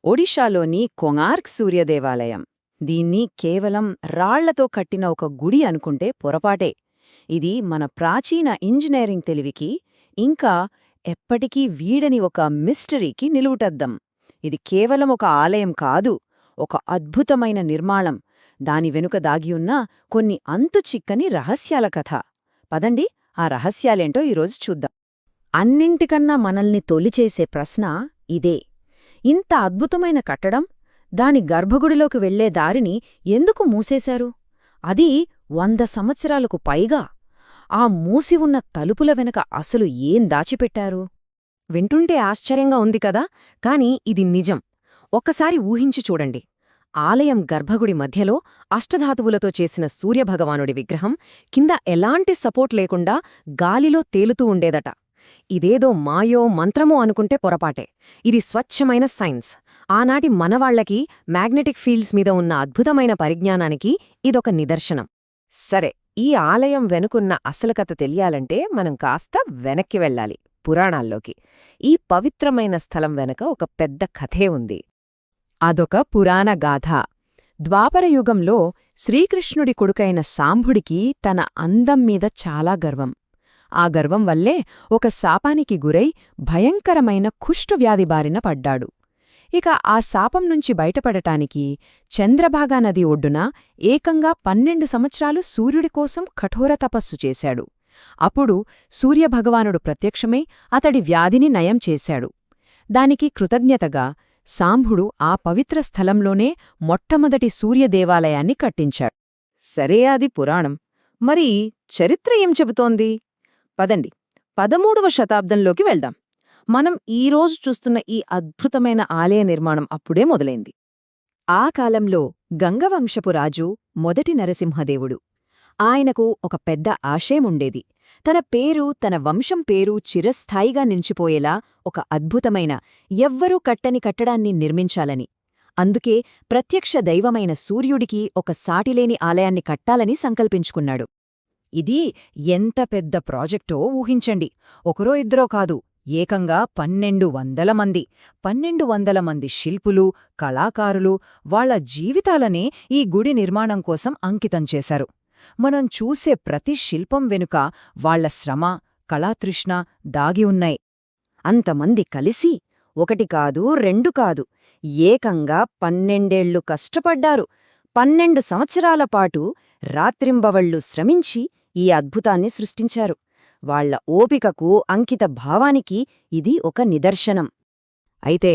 ఒడిషాలోని కొనార్క్ సూర్యదేవాలయం. దీన్ని కేవలం రాళ్లతో కట్టిన ఒక గుడి అనుకుంటే పొరపాటే. ఇది మన ప్రాచీన ఇంజనీరింగ్ తెలివికి, ఇంకా ఎప్పటికీ వీడని ఒక మిస్టరీకి నిలువుటద్దం. ఇది కేవలం ఒక ఆలయం కాదు, ఒక అద్భుతమైన నిర్మాణం. దాని వెనుక దాగియున్న కొన్ని అంతుచిక్కని రహస్యాల కథ. పదండి, ఆ రహస్యాలేంటో ఈరోజు చూద్దాం. అన్నింటికన్నా మనల్ని తొలిచేసే ప్రశ్న ఇదే: ఇంత అద్భుతమైన కట్టడం, దాని గర్భగుడిలోకి వెళ్లే దారిని ఎందుకు మూసేశారు? అది 100 సంవత్సరాలకు పైగా. ఆ మూసి ఉన్న తలుపుల వెనక అసలు ఏం దాచిపెట్టారు? వింటుంటే ఆశ్చర్యంగా ఉంది కదా, కాని ఇది నిజం. ఒక్కసారి ఊహించి చూడండి. ఆలయం గర్భగుడి మధ్యలో అష్టధాతువులతో చేసిన సూర్యభగవానుడి విగ్రహం కింద ఎలాంటి సపోర్ట్ లేకుండా గాలిలో తేలుతూ ఉండేదట. ఇదేదో మాయో మంత్రమో అనుకుంటే పొరపాటే. ఇది స్వచ్ఛమైన సైన్స్. ఆనాటి మనవాళ్లకి మ్యాగ్నెటిక్ ఫీల్డ్స్ మీద ఉన్న అద్భుతమైన పరిజ్ఞానానికి ఇదొక నిదర్శనం. సరే, ఈ ఆలయం వెనుకున్న అసలు కథ తెలియాలంటే మనం కాస్త వెనక్కి వెళ్ళాలి, పురాణాల్లోకి. ఈ పవిత్రమైన స్థలం వెనక ఒక పెద్ద కథే ఉంది. అదొక పురాణ గాథ. ద్వాపరయుగంలో శ్రీకృష్ణుడి కొడుకైన సాంబుడికి తన అందం మీద చాలా గర్వం. ఆ గర్వం వల్లే ఒక శాపానికి గురై భయంకరమైన కుష్ఠవ్యాధి బారిన పడ్డాడు. ఇక ఆ శాపం నుంచి బయటపడటానికి చంద్రభాగా నది ఒడ్డున ఏకంగా 12 సంవత్సరాలు సూర్యుడి కోసం కఠోర తపస్సు చేశాడు. అప్పుడు సూర్యభగవానుడు ప్రత్యక్షమై అతడి వ్యాధిని నయం చేశాడు. దానికి కృతజ్ఞతగా సాంబుడు ఆ పవిత్ర స్థలంలోనే మొట్టమొదటి సూర్యదేవాలయాన్ని కట్టించాడు. సరే, అది పురాణం. మరి చరిత్ర ఏం చెబుతోంది? పదండి, 13వ శతాబ్దంలోకి వెళ్దాం. మనం ఈరోజు చూస్తున్న ఈ అద్భుతమైన ఆలయ నిర్మాణం అప్పుడే మొదలైంది. ఆ కాలంలో గంగవంశపు రాజు మొదటి నరసింహదేవుడు. ఆయనకు ఒక పెద్ద ఆశయముండేది. తన పేరు, తన వంశం పేరు చిరస్థాయిగా నిలిచిపోయేలా ఒక అద్భుతమైన, ఎవ్వరూ కట్టని కట్టడాన్ని నిర్మించాలని. అందుకే ప్రత్యక్ష దైవమైన సూర్యుడికి ఒక సాటిలేని ఆలయాన్ని కట్టాలని సంకల్పించుకున్నాడు. ఇది ఎంత పెద్ద ప్రాజెక్టో ఊహించండి. ఒకరో ఇద్దరో కాదు, ఏకంగా 1200 మంది. 1200 మంది శిల్పులు, కళాకారులు వాళ్ల జీవితాలనే ఈ గుడి నిర్మాణం కోసం అంకితం చేశారు. మనం చూసే ప్రతి శిల్పం వెనుక వాళ్ల శ్రమ, కళాతృష్ణ దాగి ఉన్నాయి. అంతమంది కలిసి ఒకటి కాదు, 2 కాదు, ఏకంగా 12 ఏళ్లు కష్టపడ్డారు. 12 సంవత్సరాల పాటు రాత్రింబవళ్లు శ్రమించి ఈ అద్భుతాన్ని సృష్టించారు. వాళ్ల ఓపికకు, అంకిత భావానికి ఇది ఒక నిదర్శనం. అయితే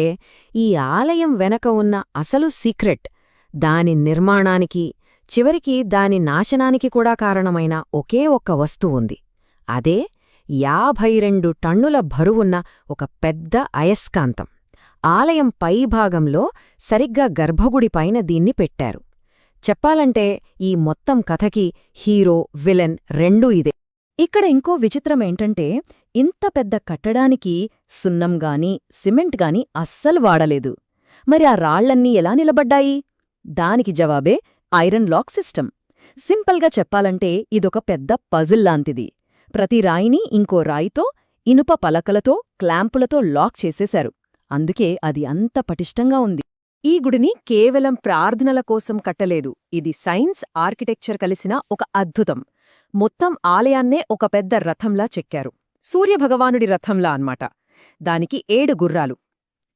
ఈ ఆలయం వెనక ఉన్న అసలు సీక్రెట్, దాని నిర్మాణానికి, చివరికి దాని నాశనానికి కూడా కారణమైన ఒకే ఒక్క వస్తువుంది. అదే 52 టన్నుల బరువున్న ఒక పెద్ద అయస్కాంతం. ఆలయం పైభాగంలో సరిగ్గా గర్భగుడిపైన దీన్ని పెట్టారు. చెప్పాలంటే ఈ మొత్తం కథకి హీరో, విలన్ రెండూ ఇదే. ఇక్కడ ఇంకో విచిత్రమేంటంటే, ఇంత పెద్ద కట్టడానికి సున్నంగాని, సిమెంట్గాని అస్సలు వాడలేదు. మరి ఆ రాళ్లన్నీ ఎలా నిలబడ్డాయి? దానికి జవాబే ఐరన్ లాక్ సిస్టమ్. సింపుల్గా చెప్పాలంటే ఇదొక పెద్ద పజిల్ లాంటిది. ప్రతి రాయిని ఇంకో రాయితో, ఇనుప పలకలతో, క్లాంపులతో లాక్ చేసేశారు. అందుకే అది అంత పటిష్టంగా ఉంది. ఈ గుడిని కేవలం ప్రార్థనల కోసం కట్టలేదు. ఇది సైన్స్, ఆర్కిటెక్చర్ కలిసిన ఒక అద్భుతం. మొత్తం ఆలయాన్నే ఒక పెద్ద రథంలా చెక్కారు. సూర్యభగవానుడి రథంలా అన్నమాట. దానికి 7 గుర్రాలు.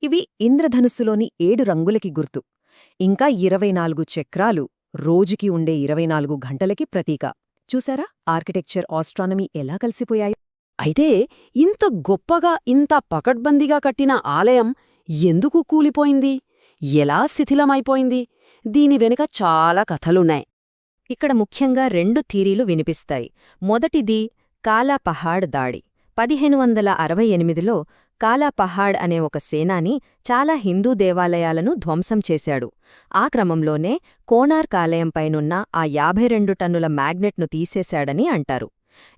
ఇవి ఇంద్రధనుస్సులోని 7 రంగులకి గుర్తు. ఇంకా 24 చక్రాలు, రోజుకి ఉండే 24 గంటలకి ప్రతీక. చూసారా ఆర్కిటెక్చర్, ఆస్ట్రానమీ ఎలా కలిసిపోయాయో? అయితే ఇంత గొప్పగా, ఇంత పకడ్బందీగా కట్టిన ఆలయం ఎందుకు కూలిపోయింది? ఎలా శిథిలమైపోయింది? దీని వెనుక చాలా కథలున్నాయి. ఇక్కడ ముఖ్యంగా 2 థీరీలు వినిపిస్తాయి. మొదటిది కాలా పహాడ్ దాడి. 1568లో కాలా పహాడ్ అనే ఒక సేనాని చాలా హిందూ దేవాలయాలను ధ్వంసం చేశాడు. ఆ క్రమంలోనే కోణార్క్ ఆలయంపైనున్న ఆ 52 టన్నుల మ్యాగ్నెట్ను తీసేశాడని అంటారు.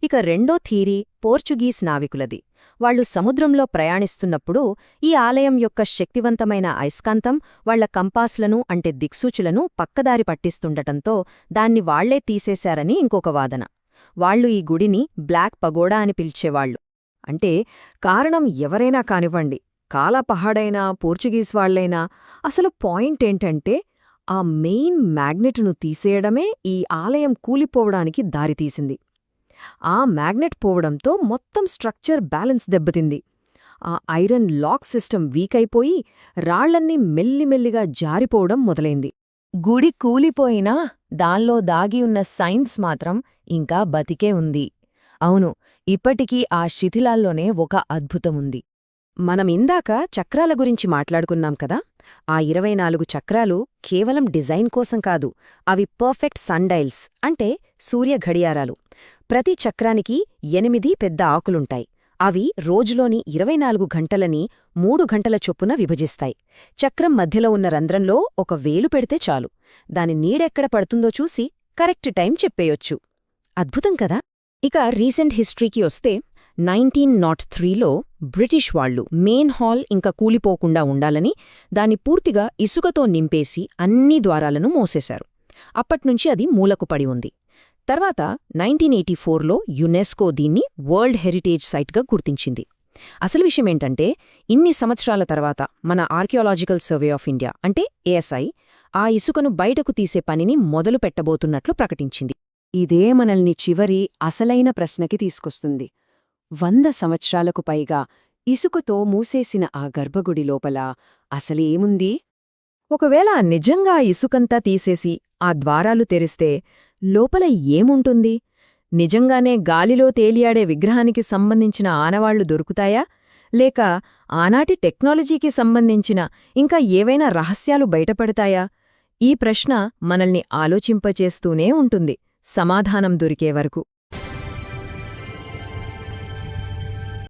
ఇక రెండో థీరీ పోర్చుగీస్ నావికులది. వాళ్లు సముద్రంలో ప్రయాణిస్తున్నప్పుడు ఈ ఆలయం యొక్క శక్తివంతమైన అయస్కాంతం వాళ్ల కంపాస్లను, అంటే దిక్సూచులను పక్కదారి పట్టిస్తుండటంతో దాన్ని వాళ్లే తీసేశారని ఇంకొక వాదన. వాళ్లు ఈ గుడిని బ్లాక్ పగోడా అని పిలిచేవాళ్లు. అంటే కారణం ఎవరైనా కానివ్వండి, కాలా పహాడైనా పోర్చుగీస్ వాళ్లైనా అసలు పాయింట్ ఏంటంటే ఆ మెయిన్ మ్యాగ్నెట్ను తీసేయడమే ఈ ఆలయం కూలిపోవడానికి దారితీసింది. ఆ మ్యాగ్నెట్ పోవడంతో మొత్తం స్ట్రక్చర్ బ్యాలెన్స్ దెబ్బతింది. ఆ ఐరన్ లాక్ సిస్టమ్ వీకైపోయి రాళ్లన్నీ మెల్లిమెల్లిగా జారిపోవడం మొదలైంది. గుడి కూలిపోయినా దానిలో దాగి ఉన్న సైన్స్ మాత్రం ఇంకా బతికే ఉంది. అవును, ఇప్పటికీ ఆ శిథిలాల్లోనే ఒక అద్భుతముంది. మనమిందాక చక్రాల గురించి మాట్లాడుకున్నాం కదా, ఆ 24 చక్రాలు కేవలం డిజైన్ కోసం కాదు, అవి పర్ఫెక్ట్ సన్డైల్స్ అంటే సూర్య ఘడియారాలు. ప్రతి చక్రానికి 8 పెద్ద ఆకులుంటాయి. అవి రోజులోని 24 గంటలని 3 గంటల చొప్పున విభజిస్తాయి. చక్రం మధ్యలో ఉన్న రంధ్రంలో ఒక వేలు పెడితే చాలు, దాని నీడెక్కడ పడుతుందో చూసి కరెక్ట్ టైం చెప్పేయొచ్చు. అద్భుతం కదా. ఇక రీసెంట్ హిస్టరీకి వస్తే 1903లో బ్రిటిష్ వాళ్లు మెయిన్ హాల్ ఇంకా కూలిపోకుండా ఉండాలని దాన్ని పూర్తిగా ఇసుకతో నింపేసి అన్ని ద్వారాలను మూసేశారు. అప్పట్నుంచి అది మూలకు పడి ఉంది. తర్వాత 1984లో యునెస్కో దీన్ని వరల్డ్ హెరిటేజ్ సైట్గా గుర్తించింది. అసలు విషయమేంటంటే, ఇన్ని సంవత్సరాల తర్వాత మన ఆర్కియాలజికల్ సర్వే ఆఫ్ ఇండియా అంటే ఏఎస్ఐ ఆ ఇసుకను బయటకు తీసే పనిని మొదలు పెట్టబోతున్నట్లు ప్రకటించింది. ఇదే మనల్ని చివరి అసలైన ప్రశ్నకి తీసుకొస్తుంది. 100 సంవత్సరాలకు పైగా ఇసుకతో మూసేసిన ఆ గర్భగుడి లోపల అసలేముంది? ఒకవేళ నిజంగా ఇసుకంతా తీసేసి ఆ ద్వారాలు తెరిస్తే లోపల ఏముంటుంది? నిజంగానే గాలిలో తేలియాడే విగ్రహానికి సంబంధించిన ఆనవాళ్లు దొరుకుతాయా? లేక ఆనాటి టెక్నాలజీకి సంబంధించిన ఇంకా ఏవైనా రహస్యాలు బయటపడతాయా? ఈ ప్రశ్న మనల్ని ఆలోచింపచేస్తూనే ఉంటుంది సమాధానం దొరికే వరకు.